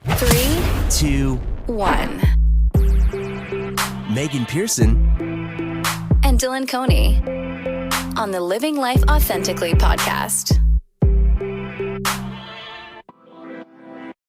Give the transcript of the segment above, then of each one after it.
3, 2, 1. Megan Pearson, And Dylan Coney on the Living Life Authentically podcast.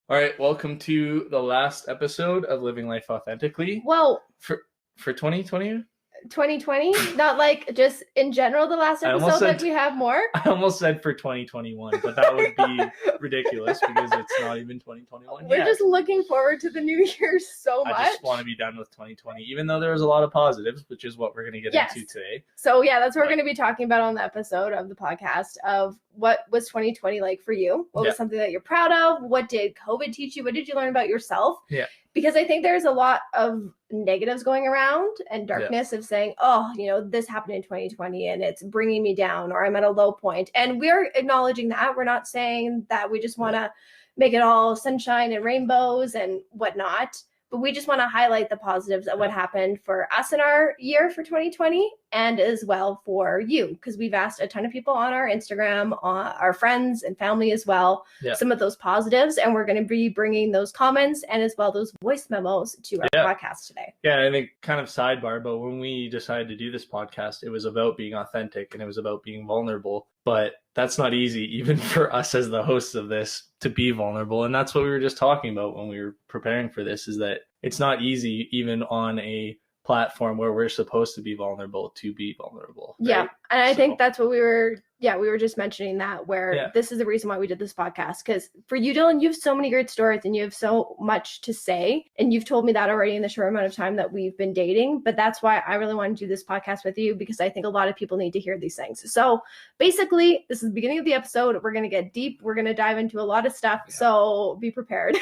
All right, welcome to the last episode of Living Life Authentically. Whoa, For 2020? 2020? Not like just in general the last episode, like we have more? I almost said for 2021, but that would be ridiculous because it's not even 2021 We're yet. just looking forward to the new year so much. I just want to be done with 2020, even though there was a lot of positives, which is what we're going to get into today. So yeah, that's what we're going to be talking about on the episode of the podcast of what was 2020 like for you? What was something that you're proud of? What did COVID teach you? What did you learn about yourself? Yeah. Because I think there's a lot of negatives going around and darkness of saying, oh, you know, this happened in 2020 and it's bringing me down or I'm at a low point. And we're acknowledging that. We're not saying that we just want to make it all sunshine and rainbows and whatnot. But we just want to highlight the positives of what happened for us in our year for 2020 and as well for you, because we've asked a ton of people on our Instagram, our friends and family as well, some of those positives. And we're going to be bringing those comments and as well those voice memos to our podcast today. Yeah, I think kind of sidebar, but when we decided to do this podcast, it was about being authentic and it was about being vulnerable. But that's not easy, even for us as the hosts of this, to be vulnerable. And that's what we were just talking about when we were preparing for this, is that it's not easy, even on a platform where we're supposed to be vulnerable, to be vulnerable. Right? Yeah. And I think that's what we were just mentioning that, where this is the reason why we did this podcast. Because for you, Dylan, you have so many great stories and you have so much to say. And you've told me that already in the short amount of time that we've been dating. But that's why I really want to do this podcast with you, because I think a lot of people need to hear these things. So basically, this is the beginning of the episode. We're going to get deep. We're going to dive into a lot of stuff. Yeah. So be prepared.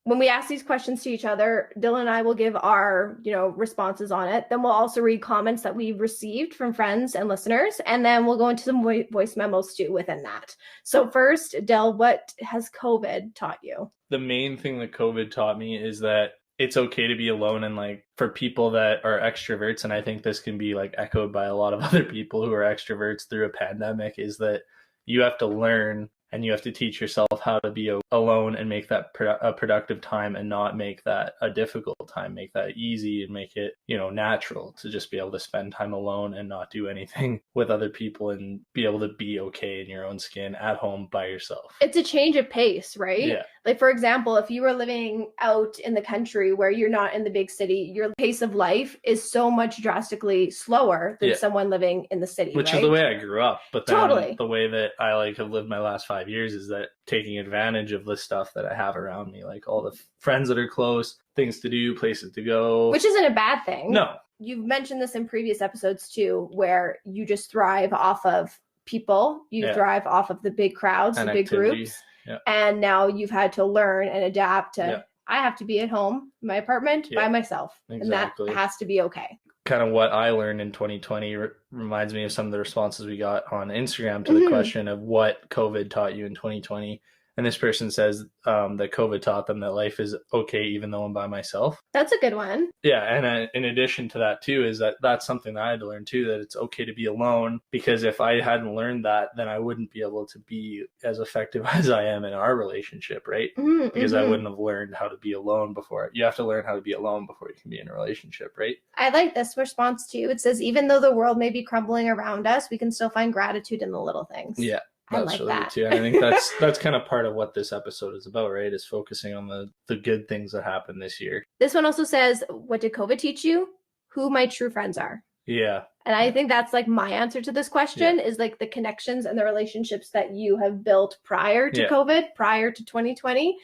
When we ask these questions to each other, Dylan and I will give our, responses on it. Then we'll also read comments that we've received from friends and listeners. And then we'll go into some voice memos too within that. So first, Del, what has COVID taught you? The main thing that COVID taught me is that it's okay to be alone. And like for people that are extroverts, and I think this can be like echoed by a lot of other people who are extroverts through a pandemic, is that you have to learn and you have to teach yourself how to be alone and make that a productive time and not make that a difficult time, make that easy and make it, natural to just be able to spend time alone and not do anything with other people and be able to be okay in your own skin at home by yourself. It's a change of pace, right? Yeah. Like, for example, if you were living out in the country where you're not in the big city, your pace of life is so much drastically slower than someone living in the city, which is the way I grew up. But then the way that I have lived my last 5 years is that taking advantage of the stuff that I have around me, like all the friends that are close, things to do, places to go. Which isn't a bad thing. No. You've mentioned this in previous episodes too, where you just thrive off of people. You thrive off of the big crowds, and the big groups. Yeah. And now you've had to learn and adapt to, I have to be at home in my apartment by myself. Exactly. And that has to be okay. Kind of what I learned in 2020 reminds me of some of the responses we got on Instagram to the question of what COVID taught you in 2020. And this person says that COVID taught them that life is okay even though I'm by myself. That's a good one. Yeah, and in addition to that too, is that's something that I had to learn too, that it's okay to be alone, because if I hadn't learned that, then I wouldn't be able to be as effective as I am in our relationship, right? Because I wouldn't have learned how to be alone before. You have to learn how to be alone before you can be in a relationship, right? I like this response too. It says, even though the world may be crumbling around us, we can still find gratitude in the little things. Yeah. That's like really that. good too. And I think that's kind of part of what this episode is about, right? Is focusing on the good things that happened this year. This one also says, what did COVID teach you? Who my true friends are. Yeah. And I think that's like my answer to this question is like the connections and the relationships that you have built prior to COVID, prior to 2020.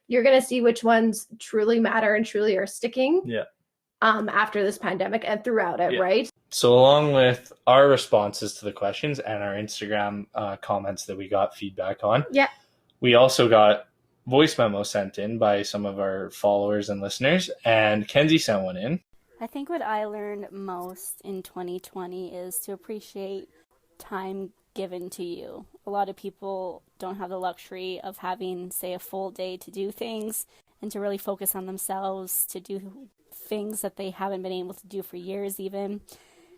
You're going to see which ones truly matter and truly are sticking. Yeah. After this pandemic and throughout it, right? So along with our responses to the questions and our Instagram comments that we got feedback on, we also got voice memos sent in by some of our followers and listeners, and Kenzie sent one in. I think what I learned most in 2020 is to appreciate time given to you. A lot of people don't have the luxury of having, say, a full day to do things and to really focus on themselves, to do things that they haven't been able to do for years even.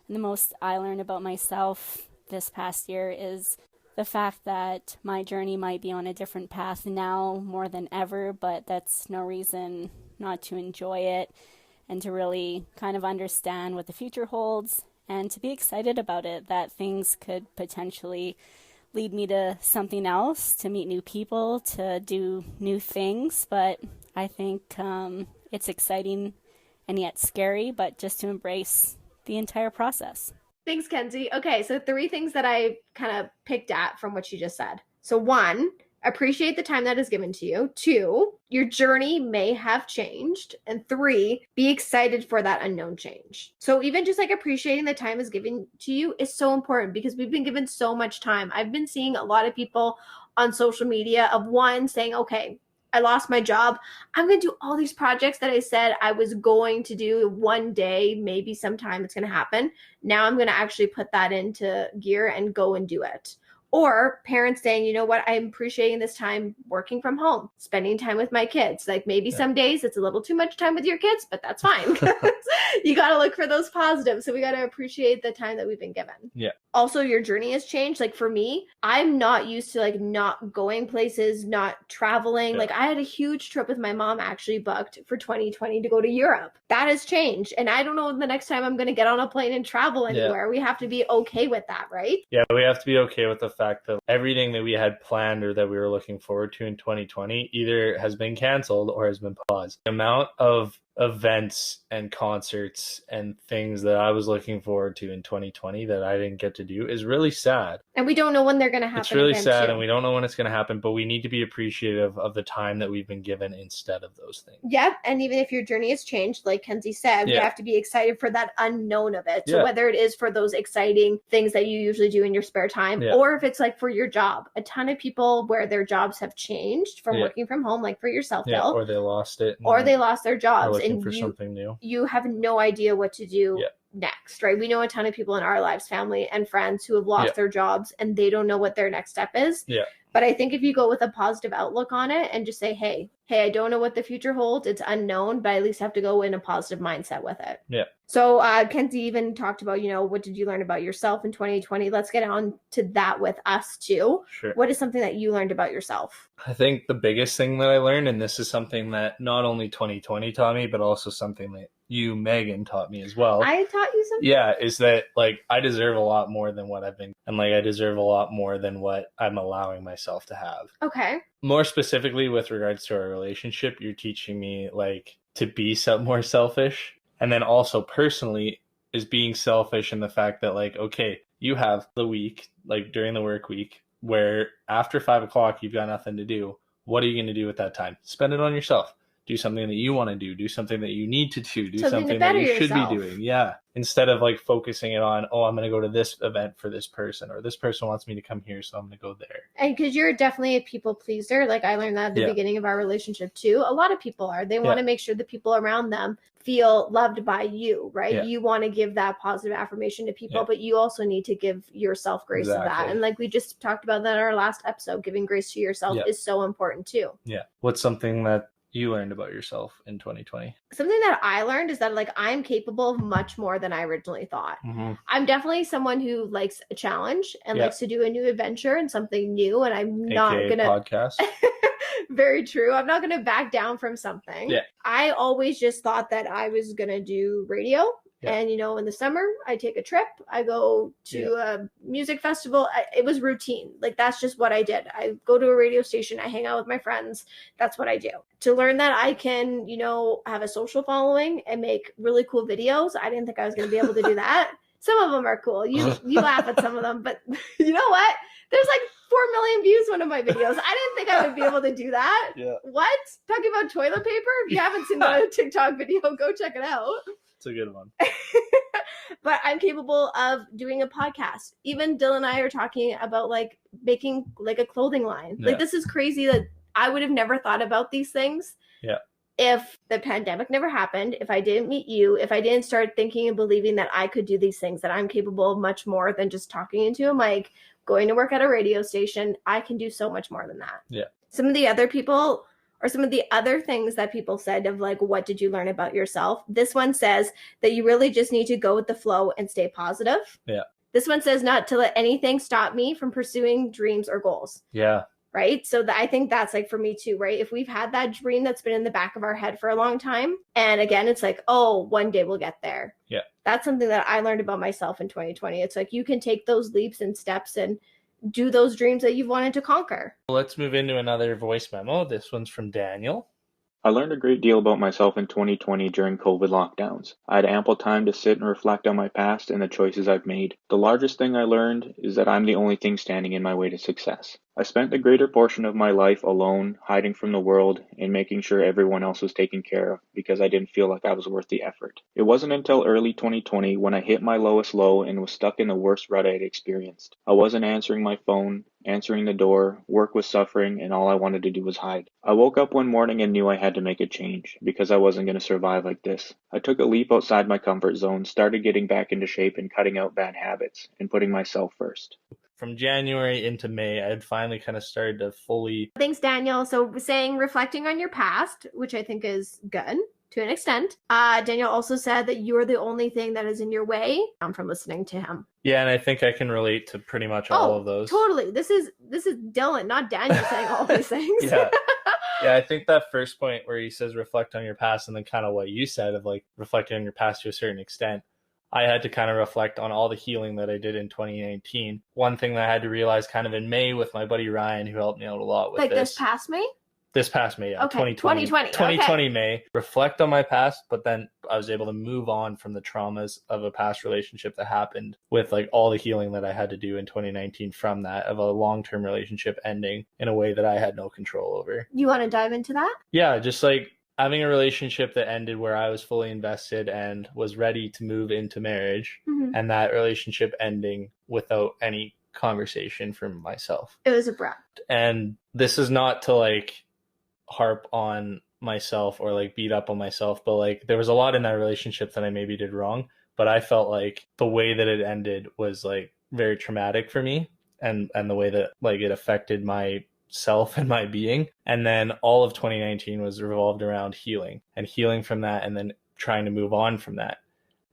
And the most I learned about myself this past year is the fact that my journey might be on a different path now more than ever, but that's no reason not to enjoy it and to really kind of understand what the future holds and to be excited about it, that things could potentially lead me to something else, to meet new people, to do new things. But I think it's exciting and yet scary, but just to embrace the entire process. Thanks, Kenzie. Okay, so 3 things that I kind of picked at from what you just said. So 1, appreciate the time that is given to you. 2, your journey may have changed. And 3, be excited for that unknown change. So even just like appreciating the time is given to you is so important because we've been given so much time. I've been seeing a lot of people on social media of one saying, okay, I lost my job. I'm going to do all these projects that I said I was going to do one day, maybe sometime it's going to happen. Now I'm going to actually put that into gear and go and do it. Or parents saying, you know what, I'm appreciating this time working from home, spending time with my kids. Like maybe some days it's a little too much time with your kids, but that's fine. You got to look for those positives. So we got to appreciate the time that we've been given. Yeah. Also, your journey has changed. Like for me, I'm not used to like not going places, not traveling. Like I had a huge trip with my mom actually booked for 2020 to go to Europe. That has changed. And I don't know the next time I'm going to get on a plane and travel anywhere. We have to be okay with that, right? Yeah, we have to be okay with the fact that everything that we had planned or that we were looking forward to in 2020 either has been canceled or has been paused. The amount of events and concerts and things that I was looking forward to in 2020 that I didn't get to do is really sad. And we don't know when they're going to happen. It's really sad and we don't know when it's going to happen, but we need to be appreciative of the time that we've been given instead of those things. Yep. And even if your journey has changed, like Kenzie said, we have to be excited for that unknown of it. So whether it is for those exciting things that you usually do in your spare time, or if it's like for your job, a ton of people where their jobs have changed from working from home, like for yourself, Bill, or they lost it. Or they lost their jobs. And for something new. You have no idea what to do next, right? We know a ton of people in our lives, family and friends who have lost their jobs and they don't know what their next step is. Yeah. But I think if you go with a positive outlook on it and just say, hey, I don't know what the future holds. It's unknown, but I at least have to go in a positive mindset with it. Yeah. So Kenzie even talked about, what did you learn about yourself in 2020? Let's get on to that with us too. Sure. What is something that you learned about yourself? I think the biggest thing that I learned, and this is something that not only 2020 taught me, but also something that you, Megan, taught me as well. I taught you something? Yeah, is that like I deserve a lot more than what I've been, and like I deserve a lot more than what I'm allowing myself to have. Okay. More specifically with regards to our relationship, you're teaching me like to be more selfish. And then also personally is being selfish in the fact that like, okay, you have the week, like during the work week, where after 5 o'clock, you've got nothing to do. What are you going to do with that time? Spend it on yourself. Do something that you want to do something that you need to do something that you should be doing. Yeah. Instead of like focusing it on, I'm going to go to this event for this person, or this person wants me to come here, so I'm going to go there. And because you're definitely a people pleaser. Like I learned that at the beginning of our relationship too. A lot of people are. They want to make sure the people around them feel loved by you, right? Yeah. You want to give that positive affirmation to people, but you also need to give yourself grace of that. And like we just talked about that in our last episode, giving grace to yourself is so important too. Yeah. What's something that you learned about yourself in 2020? Something that I learned is that like I'm capable of much more than I originally thought. Mm-hmm. I'm definitely someone who likes a challenge and likes to do a new adventure and something new. And I'm not gonna podcast. Very true. I'm not gonna back down from something. Yeah. I always just thought that I was gonna do radio. Yeah. And, in the summer, I take a trip. I go to a music festival. It was routine. Like, that's just what I did. I go to a radio station. I hang out with my friends. That's what I do. To learn that I can, have a social following and make really cool videos. I didn't think I was going to be able to do that. Some of them are cool. You laugh at some of them. But you know what? There's like 4 million views one of my videos. I didn't think I would be able to do that. Yeah. What? Talking about toilet paper? If you haven't seen the TikTok video, go check it out. It's a good one. But I'm capable of doing a podcast. Even Dylan and I are talking about like making like a clothing line. Yeah. Like this is crazy that I would have never thought about these things. Yeah. If the pandemic never happened, if I didn't meet you, if I didn't start thinking and believing that I could do these things, that I'm capable of much more than just talking into a mic, going to work at a radio station, I can do so much more than that. Yeah. Some of the other people or some of the other things that people said of like, what did you learn about yourself? This one says that you really just need to go with the flow and stay positive. Yeah. This one says not to let anything stop me from pursuing dreams or goals. Yeah. Right. So I think that's like for me too, right? If we've had that dream that's been in the back of our head for a long time, and again, it's like, oh, one day we'll get there. Yeah. That's something that I learned about myself in 2020. It's like you can take those leaps and steps and do those dreams that you've wanted to conquer. Let's move into another voice memo. This one's from Daniel. I learned a great deal about myself in 2020 during COVID lockdowns. I had ample time to sit and reflect on my past and the choices I've made. The largest thing I learned is that I'm the only thing standing in my way to success. I spent the greater portion of my life alone, hiding from the world, and making sure everyone else was taken care of because I didn't feel like I was worth the effort. It wasn't until early 2020 when I hit my lowest low and was stuck in the worst rut I'd experienced. I wasn't answering my phone, answering the door, work was suffering, and all I wanted to do was hide. I woke up one morning and knew I had to make a change because I wasn't going to survive like this. I took a leap outside my comfort zone, started getting back into shape and cutting out bad habits, and putting myself first. From January into May, I had finally kind of started to fully... Thanks, Daniel. So saying reflecting on your past, which I think is good to an extent. Daniel also said that you're the only thing that is in your way. I'm from listening to him. Yeah, and I think I can relate to pretty much all of those. Totally. This is Dylan, not Daniel, saying all these things. Yeah. Yeah, I think that first point where he says reflect on your past, and then kind of what you said of like reflecting on your past to a certain extent. I had to kind of reflect on all the healing that I did in 2019. One thing that I had to realize kind of in May with my buddy Ryan, who helped me out a lot with like this past May? This past May, yeah. Okay, 2020 okay. May. Reflect on my past, but then I was able to move on from the traumas of a past relationship that happened with like all the healing that I had to do in 2019 from that, of a long-term relationship ending in a way that I had no control over. You want to dive into that? Yeah, just like having a relationship that ended where I was fully invested and was ready to move into marriage, and that relationship ending without any conversation from myself. It was abrupt. And this is not to like harp on myself or like beat up on myself, but like there was a lot in that relationship that I maybe did wrong, but I felt like the way that it ended was like very traumatic for me, and the way that like it affected my self and my being. And then all of 2019 was revolved around healing from that, and then trying to move on from that.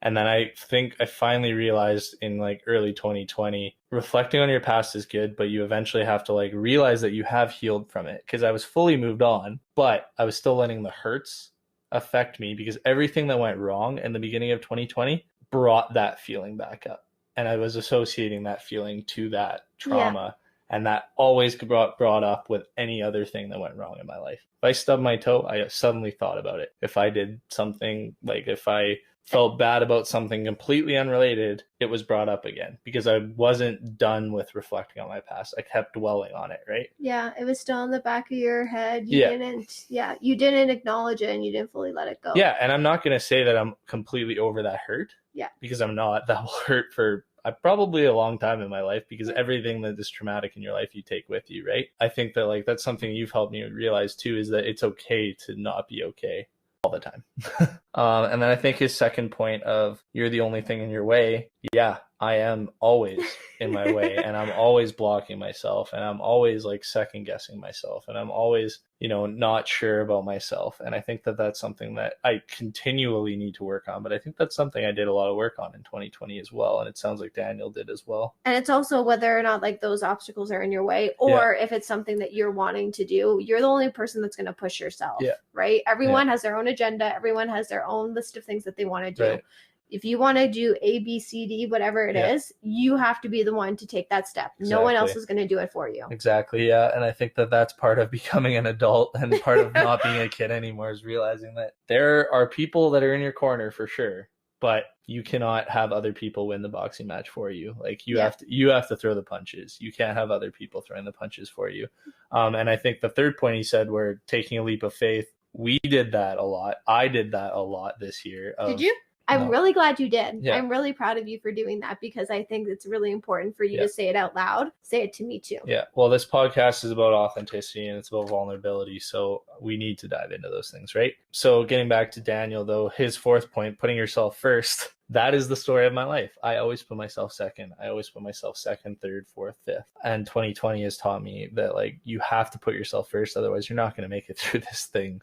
And then I think I finally realized in like early 2020, reflecting on your past is good, but you eventually have to like realize that you have healed from it, because I was fully moved on, but I was still letting the hurts affect me, because everything that went wrong in the beginning of 2020 brought that feeling back up. And I was associating that feeling to that trauma. Yeah. And that always brought up with any other thing that went wrong in my life. If I stubbed my toe, I suddenly thought about it. If I did something, like if I felt bad about something completely unrelated, it was brought up again, because I wasn't done with reflecting on my past. I kept dwelling on it, right? Yeah, it was still in the back of your head. You didn't acknowledge it, and you didn't fully let it go. Yeah, and I'm not going to say that I'm completely over that hurt. Yeah. Because I'm not. That will hurt for probably a long time in my life, because everything that is traumatic in your life you take with you, right? I think that like that's something you've helped me realize too, is that it's okay to not be okay all the time. And then I think his second point of you're the only thing in your way. Yeah, I am always in my way, and I'm always blocking myself, and I'm always like second guessing myself, and I'm always, not sure about myself. And I think that that's something that I continually need to work on, but I think that's something I did a lot of work on in 2020 as well. And it sounds like Daniel did as well. And it's also whether or not like those obstacles are in your way, or if it's something that you're wanting to do, you're the only person that's going to push yourself, right? Everyone has their own agenda. Everyone has their own list of things that they want to do. Right. If you want to do A, B, C, D, whatever it is, you have to be the one to take that step. Exactly. No one else is going to do it for you. Exactly. Yeah. And I think that that's part of becoming an adult, and part of not being a kid anymore, is realizing that there are people that are in your corner for sure, but you cannot have other people win the boxing match for you. Like you have to throw the punches. You can't have other people throwing the punches for you. And I think the third point he said, we're taking a leap of faith. We did that a lot. I did that a lot this year. Did you? I'm really glad you did. Yeah. I'm really proud of you for doing that, because I think it's really important for you to say it out loud. Say it to me too. Yeah. Well, this podcast is about authenticity, and it's about vulnerability. So we need to dive into those things, right? So getting back to Daniel, though, his fourth point, putting yourself first. that is the story of my life. I always put myself second. I always put myself second, third, fourth, fifth. And 2020 has taught me that like you have to put yourself first. Otherwise you're not going to make it through this thing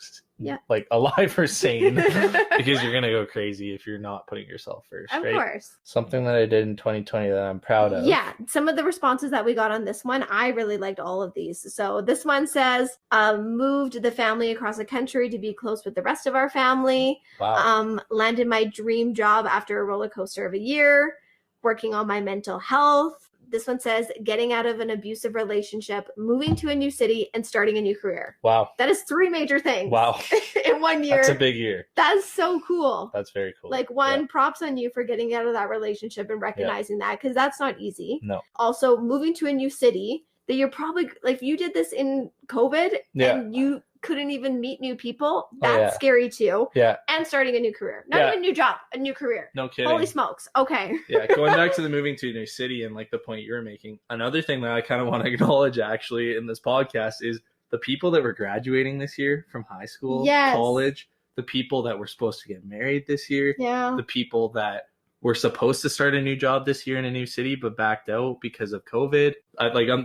like alive or sane because you're going to go crazy if you're not putting yourself first. Of right? course. Something that I did in 2020 that I'm proud of. Yeah. Some of the responses that we got on this one, I really liked all of these. So this one says, moved the family across the country to be close with the rest of our family. Wow. Landed my dream job after a roller coaster of a year, working on my mental health. This one says getting out of an abusive relationship, moving to a new city, and starting a new career. Wow. That is 3 major things. Wow. In 1 year. That's a big year. That's so cool. That's very cool. Like props on you for getting out of that relationship and recognizing that, because that's not easy. No. Also, moving to a new city that you're probably like, you did this in COVID and you couldn't even meet new people. That's scary too. Yeah. And starting a new career. Not even a new job, a new career. No kidding. Holy smokes. Okay. Yeah. Going back to the moving to a new city and like the point you were making, another thing that I kind of want to acknowledge actually in this podcast is the people that were graduating this year from high school, college, the people that were supposed to get married this year, the people that were supposed to start a new job this year in a new city but backed out because of COVID.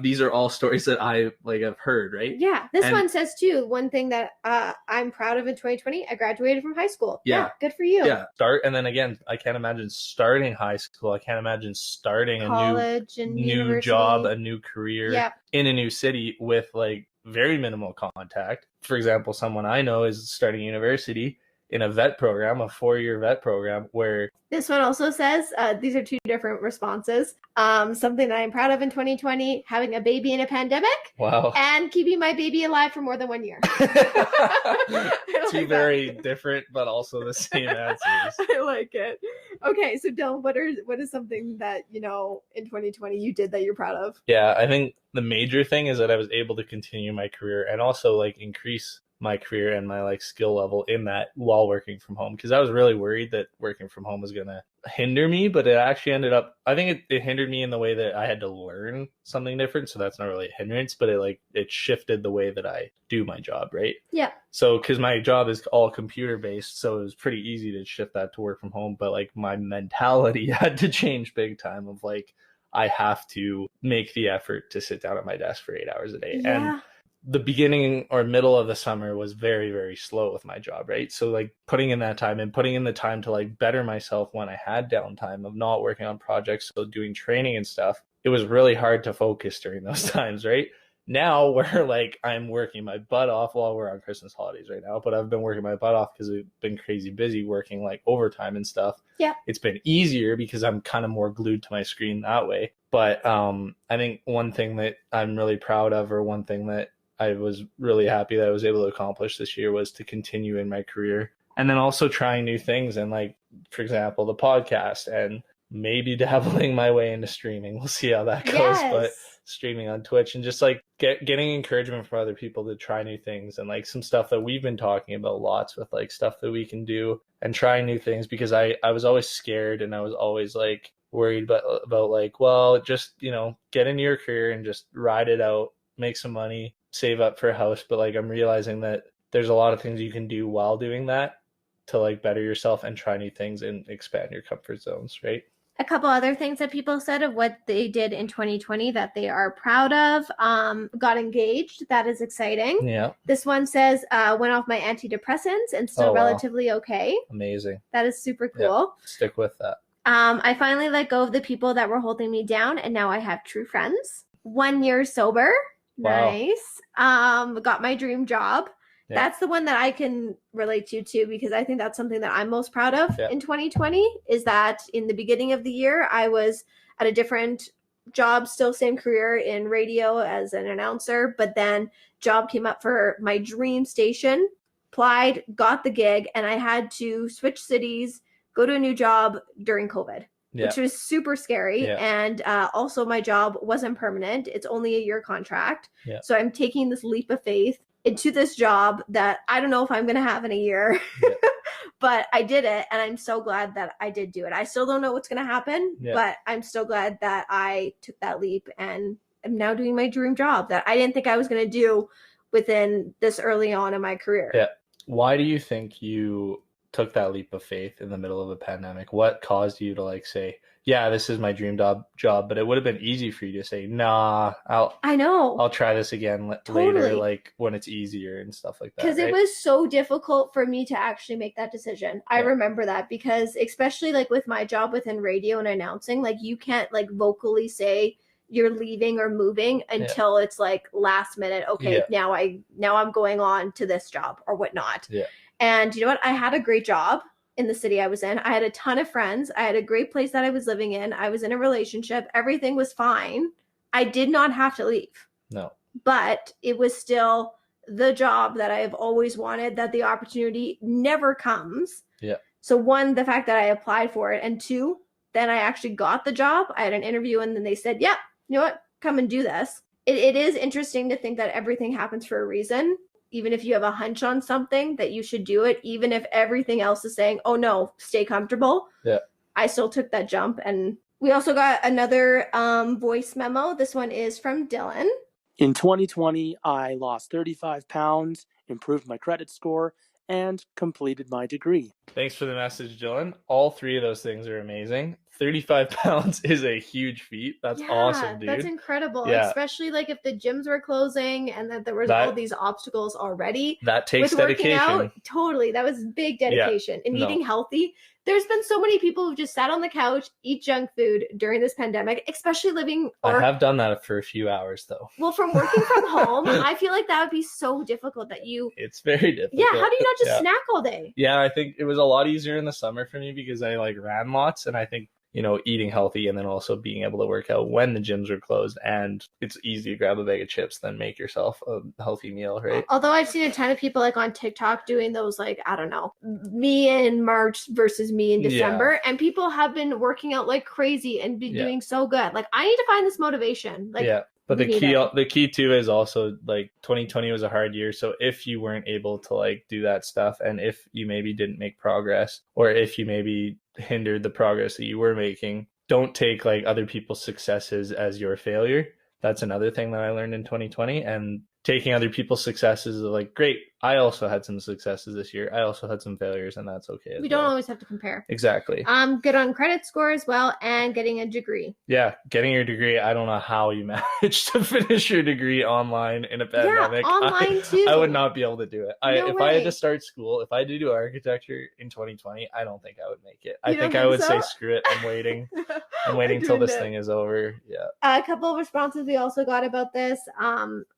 These are all stories that I have heard, right? Yeah. This one says too, one thing that I'm proud of in 2020, I graduated from high school. Yeah. Good for you. Yeah. And then again, I can't imagine starting high school. I can't imagine starting college, a new job, a new career in a new city with like very minimal contact. For example, someone I know is starting university in a vet program, a 4-year vet program, where... This one also says, these are 2 different responses. Something that I'm proud of in 2020, having a baby in a pandemic. Wow. And keeping my baby alive for more than 1 year. Two very different, but also the same answers. I like it. Okay, so Dylan, what is something that, in 2020 you did that you're proud of? Yeah, I think the major thing is that I was able to continue my career and also increase my career and my skill level in that while working from home, because I was really worried that working from home was gonna hinder me, but it actually ended up, I think it hindered me in the way that I had to learn something different. So that's not really a hindrance, but it shifted the way that I do my job, right? Yeah. So because my job is all computer based, so it was pretty easy to shift that to work from home, but my mentality had to change big time of I have to make the effort to sit down at my desk for 8 hours a day. Yeah. And the beginning or middle of the summer was very, very slow with my job, right? So putting in that time and putting in the time to better myself when I had downtime of not working on projects, so doing training and stuff, it was really hard to focus during those times, right? Now where I'm working my butt off while we're on Christmas holidays right now, but I've been working my butt off because we've been crazy busy working overtime and stuff. Yeah. It's been easier because I'm kind of more glued to my screen that way. But I think one thing that I'm really proud of, or one thing that I was really happy that I was able to accomplish this year, was to continue in my career and then also trying new things. And for example, the podcast, and maybe dabbling my way into streaming. We'll see how that goes. Yes. But streaming on Twitch and just getting encouragement from other people to try new things, and some stuff that we've been talking about lots with stuff that we can do and trying new things, because I was always scared and I was always worried about well, just, get into your career and just ride it out, make some money, save up for a house. But I'm realizing that there's a lot of things you can do while doing that to better yourself and try new things and expand your comfort zones, right? A couple other things that people said of what they did in 2020 that they are proud of. Got engaged. That is exciting. Yeah. This one says, went off my antidepressants and still relatively okay. Amazing. That is super cool. Yeah. Stick with that. I finally let go of the people that were holding me down, and now I have true friends. 1 year sober. Wow. Nice. Got my dream job. Yeah. That's the one that I can relate to too, because I think that's something that I'm most proud of in 2020, is that in the beginning of the year, I was at a different job, still same career in radio as an announcer, but then job came up for my dream station, applied, got the gig, and I had to switch cities, go to a new job during COVID. Which was super scary. Yeah. And also my job wasn't permanent. It's only a year contract. Yeah. So I'm taking this leap of faith into this job that I don't know if I'm going to have in a year, but I did it. And I'm so glad that I did do it. I still don't know what's going to happen, but I'm so glad that I took that leap and am now doing my dream job that I didn't think I was going to do within this early on in my career. Yeah. Why do you think you took that leap of faith in the middle of a pandemic? What caused you to like say, yeah, this is my dream job, but it would have been easy for you to say, nah, I'll try this again later, like when it's easier and stuff like that. Because it was so difficult for me to actually make that decision. I remember that, because especially like with my job within radio and announcing, like you can't like vocally say you're leaving or moving until it's like last minute. Okay, now I'm going on to this job or whatnot. Yeah. And you know what? I had a great job in the city I was in. I had a ton of friends. I had a great place that I was living in. I was in a relationship. Everything was fine. I did not have to leave. No. But it was still the job that I have always wanted, that the opportunity never comes. Yeah. So one, the fact that I applied for it, and two, then I actually got the job. I had an interview and then they said, yeah, you know what? Come and do this. It is interesting to think that everything happens for a reason. Even if you have a hunch on something, that you should do it, even if everything else is saying, oh no, stay comfortable. Yeah. I still took that jump. And we also got another voice memo. This one is from Dylan. In 2020, I lost 35 pounds, improved my credit score, and completed my degree. Thanks for the message, Dylan. All three of those things are amazing. 35 pounds is a huge feat. That's awesome, dude. That's incredible. Yeah. Especially like if the gyms were closing and that there was all these obstacles already. That takes with dedication. Out, totally. That was big dedication. And eating healthy. There's been so many people who've just sat on the couch, eat junk food during this pandemic, especially living. I have done that for a few hours, though. Well, from working from home, I feel like that would be so difficult that you. It's very difficult. Yeah, how do you not just snack all day? Yeah, I think it was a lot easier in the summer for me because I like ran lots, and I think, you know, eating healthy and then also being able to work out when the gyms are closed, and it's easy to grab a bag of chips than make yourself a healthy meal, right? Although I've seen a ton of people like on TikTok doing those, like, I don't know, me in March versus me in December, and people have been working out like crazy and been doing so good. Like, I need to find this motivation. Like, but the key too is also like 2020 was a hard year. So if you weren't able to like do that stuff, and if you maybe didn't make progress, or if you maybe hindered the progress that you were making, don't take like other people's successes as your failure. That's another thing that I learned in 2020. And taking other people's successes is like, great, I also had some successes this year. I also had some failures, and that's okay. We don't always have to compare. Exactly. Good on credit score as well, and getting a degree. Yeah, getting your degree. I don't know how you managed to finish your degree online in a pandemic. Yeah, online too. I would not be able to do it. If I had to start school, if I had to do architecture in 2020, I don't think I would make it. I think I would say, screw it, I'm waiting. I'm waiting till this thing is over. Yeah. A couple of responses we also got about this.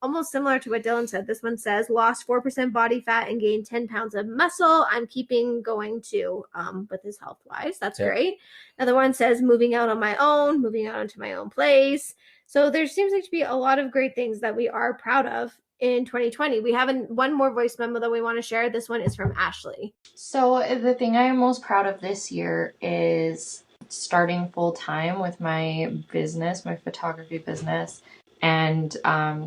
Almost similar to what Dylan said. This one says, lost 4% body fat and gained 10 pounds of muscle. I'm keeping going too, with his health wise. That's great. Another one says, moving out on my own, moving out onto my own place. So there seems like to be a lot of great things that we are proud of in 2020. We have one more voice memo that we want to share. This one is from Ashley. So the thing I am most proud of this year is starting full time with my business, my photography business, and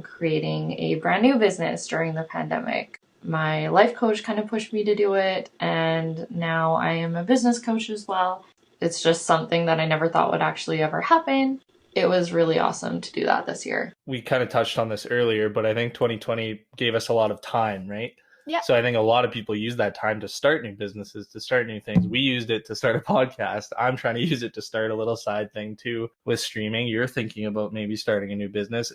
creating a brand new business during the pandemic. My life coach kind of pushed me to do it, and now I am a business coach as well. It's just something that I never thought would actually ever happen. It was really awesome to do that this year. We kind of touched on this earlier, but I think 2020 gave us a lot of time, right? Yeah. So I think a lot of people use that time to start new businesses, to start new things. We used it to start a podcast. I'm trying to use it to start a little side thing too with streaming. You're thinking about maybe starting a new business.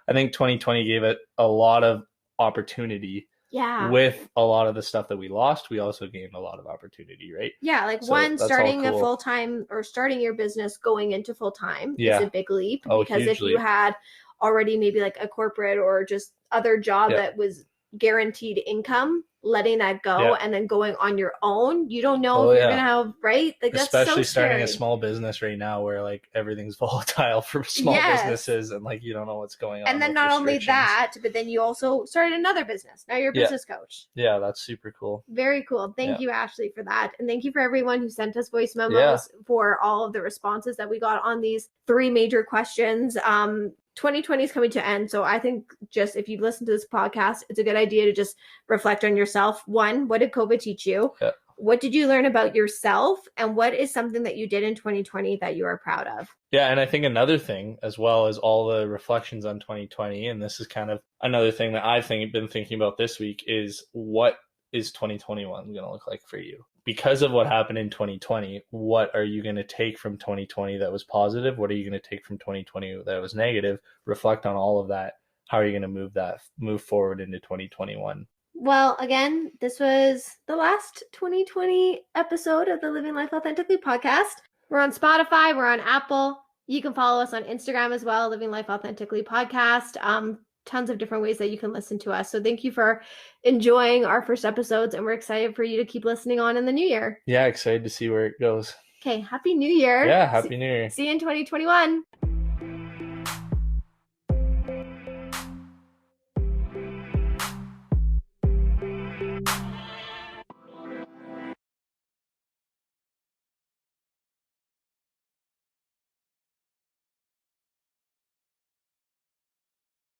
I think 2020 gave it a lot of opportunity. Yeah. With a lot of the stuff that we lost, we also gained a lot of opportunity, right? Yeah, like starting a full-time or starting your business going into full-time is a big leap. Because hugely. If you had already maybe like a corporate or just other job that was guaranteed income, letting that go and then going on your own, you don't know if you're gonna have, right? Like, that's especially so starting a small business right now where like everything's volatile for small businesses, and like you don't know what's going on. And then not only that, but then you also started another business. Now you're a business coach. Yeah, that's super cool. Very cool. Thank you, Ashley, for that. And thank you for everyone who sent us voice memos for all of the responses that we got on these 3 major questions. 2020 is coming to end. So I think just if you listen to this podcast, it's a good idea to just reflect on yourself. 1, what did COVID teach you? Yeah. What did you learn about yourself? And what is something that you did in 2020 that you are proud of? Yeah. And I think another thing, as well as all the reflections on 2020, and this is kind of another thing that I've been thinking about this week, is what is 2021 going to look like for you? Because of what happened in 2020, what are you going to take from 2020 that was positive? What are you going to take from 2020 that was negative? Reflect on all of that. How are you going to move forward into 2021? Well, again, this was the last 2020 episode of the Living Life Authentically podcast. We're on Spotify, we're on Apple. You can follow us on Instagram as well, Living Life Authentically podcast. Tons of different ways that you can listen to us. So thank you for enjoying our first episodes, and we're excited for you to keep listening on in the new year. Yeah, excited to see where it goes. Okay, Happy New Year. Yeah, Happy New Year. See you in 2021.